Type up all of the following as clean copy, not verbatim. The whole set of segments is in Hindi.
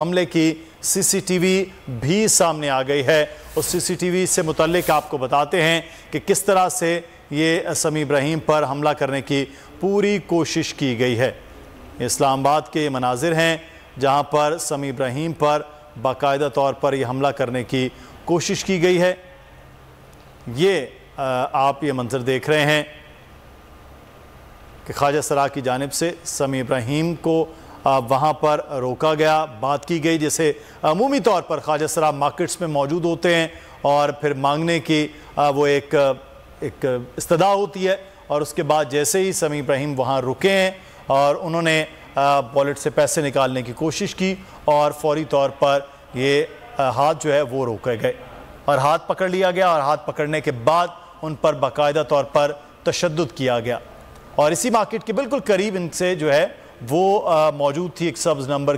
हमले की सीसीटीवी भी सामने आ गई है। उस सीसीटीवी से मुतल्लिक आपको बताते हैं कि किस तरह से ये समी इब्राहिम पर हमला करने की पूरी कोशिश की गई है। इस्लामाबाद के ये मनाजिर हैं जहां पर समी इब्राहिम पर बाकायदा तौर पर यह हमला करने की कोशिश की गई है। ये आप ये मंजर देख रहे हैं कि ख्वाजा सरा की जानिब से समी इब्राहिम को वहाँ पर रोका गया, बात की गई। जैसे अमूमी तौर पर ख्वाजा सरा मार्केट्स में मौजूद होते हैं और फिर मांगने की वो एक इस्तदा होती है, और उसके बाद जैसे ही समी इब्राहिम वहाँ रुके हैं और उन्होंने वॉलेट से पैसे निकालने की कोशिश की और फौरी तौर पर ये हाथ जो है वो रोके गए और हाथ पकड़ लिया गया, और हाथ पकड़ने के बाद उन पर बाकायदा तौर पर तशद्दुद किया गया। और इसी मार्केट के बिल्कुल करीब इनसे जो है वो मौजूद थी एक सब्ज़ नंबर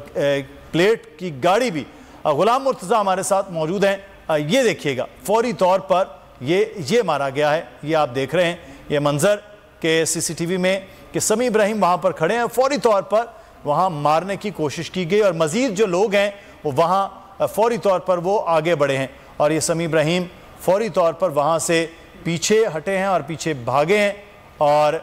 प्लेट की गाड़ी भी। गुलाम मुर्तज़ा हमारे साथ मौजूद हैं। ये देखिएगा फौरी तौर पर ये मारा गया है। ये आप देख रहे हैं ये मंज़र के सीसीटीवी में कि समी इब्राहिम वहाँ पर खड़े हैं, फौरी तौर पर वहाँ मारने की कोशिश की गई और मज़ीद जो लोग हैं वो वहाँ फौरी तौर पर वो आगे बढ़े हैं और ये समी इब्राहिम फौरी तौर पर वहाँ से पीछे हटे हैं और पीछे भागे हैं। और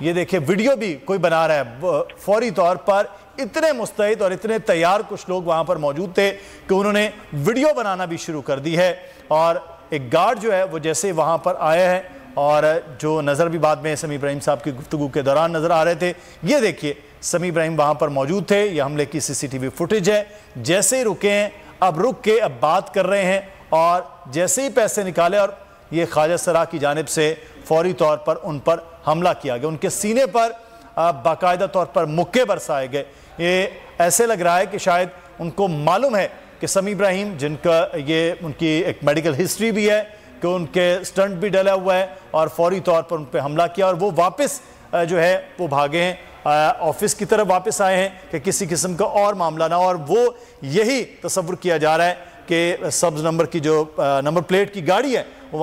ये देखिए वीडियो भी कोई बना रहा है। फौरी तौर पर इतने मुस्तैद और इतने तैयार कुछ लोग वहाँ पर मौजूद थे कि उन्होंने वीडियो बनाना भी शुरू कर दी है। और एक गार्ड जो है वो जैसे वहाँ पर आया है और जो नज़र भी बाद में समी इब्राहिम साहब की गुफ्तगू के दौरान नज़र आ रहे थे, ये देखिए समी इब्राहिम वहाँ पर मौजूद थे। ये हमले की सीसीटीवी फुटेज है। जैसे ही रुके हैं, अब रुक के अब बात कर रहे हैं और जैसे ही पैसे निकाले और ये ख्वाजा सरा की जानिब से फौरी तौर पर उन पर हमला किया गया। उनके सीने पर बाकायदा तौर पर मुक्के बरसाए गए। ये ऐसे लग रहा है कि शायद उनको मालूम है कि समी इब्राहिम, जिनका ये उनकी एक मेडिकल हिस्ट्री भी है कि उनके स्टंट भी डला हुआ है, और फौरी तौर पर उन पर हमला किया और वो वापस जो है वो भागे हैं, ऑफिस की तरफ वापस आए हैं कि किसी किस्म का और मामला ना। और वो यही तसव्वुर किया जा रहा है कि सब्ज़ नंबर की जो नंबर प्लेट की गाड़ी है